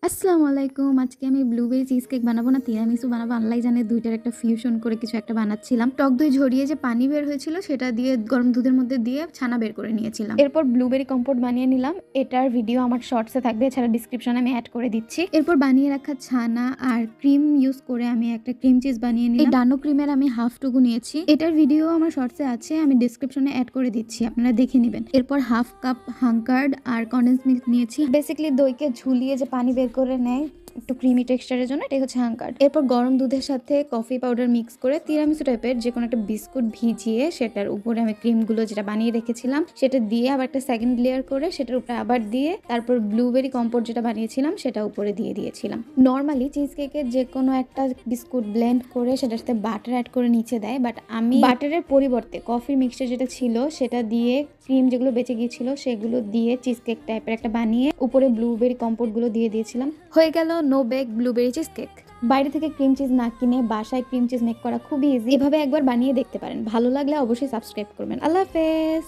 আসসালামু আলাইকুম। আজকে আমি ব্লুবেরি চিজ কেক বানাবো না তিরামিসু বানাবো, আল্লাহই জানে। দুইটার একটা ফিউশন করে কিছু একটা বানাচ্ছিলাম। টক দই ঝরিয়ে যে পানি বের হয়েছিল সেটা দিয়ে গরম দুধের মধ্যে দিয়ে ছানা বের করে নিয়েছিলাম। এরপর ব্লুবেরি কম্পোট বানিয়ে নিলাম। এটার ভিডিও আমার শর্টসে থাকবে, এছাড়া ডিসক্রিপশনে আমি অ্যাড করে দিচ্ছি। এরপর বানিয়ে রাখা ছানা আর ক্রিম ইউজ করে আমি একটা ক্রিম চিজ বানিয়ে নিলাম। এই ডানো ক্রিমের আমি হাফ টুকু নিয়েছি। এটার ভিডিও আমার শর্টসে আছে, আমি ডিসক্রিপশনে অ্যাড করে দিচ্ছি, আপনারা দেখে নেবেন। এরপর হাফ কাপ হাঙ্কার্ড আর কন্ডেন্স মিল্ক নিয়েছি। বেসিক্যালি দইকে ঝুলিয়ে যে পানি বের করে নেয় একটু ক্রিমি টেক্সচারের জন্য, এটাই হচ্ছে হাঙ্কার্ড। এরপর গরম দুধের সাথে কফি পাউডার মিক্স করে তিরামিসু টাইপের যে কোনো একটা বিস্কুট ভিজিয়ে সেটার উপরে আমি ক্রিমগুলো যেটা বানিয়ে রেখেছিলাম সেটা দিয়ে আবার একটা সেকেন্ড লেয়ার করে সেটার উপরে আবার দিয়ে তারপর ব্লুবেরি কম্পোট যেটা বানিয়েছিলাম সেটা উপরে দিয়ে দিয়েছিলাম। নর্মালি চিজ কেকের যে কোনো একটা বিস্কুট ব্লেন্ড করে সেটার সাথে বাটার অ্যাড করে নিচে দেয়, বাট আমি বাটারের পরিবর্তে কফির মিক্সচার যেটা ছিল সেটা দিয়ে ক্রিম যেগুলো বেঁচে গিয়েছিল সেগুলো দিয়ে চিজ কেক টাইপের একটা বানিয়ে উপরে ব্লুবেরি কম্পোটগুলো দিয়ে দিয়েছিলাম। হয়ে গেল no bake blueberry cheesecake. বাইরে থেকে ক্রিম চিজ না কিনে বাসায় ক্রিম চিজ মেক করা খুবই ইজি। এভাবে একবার বানিয়ে দেখতে পারেন, ভালো লাগলে অবশ্যই সাবস্ক্রাইব করবেন। আল্লাহ হাফেজ।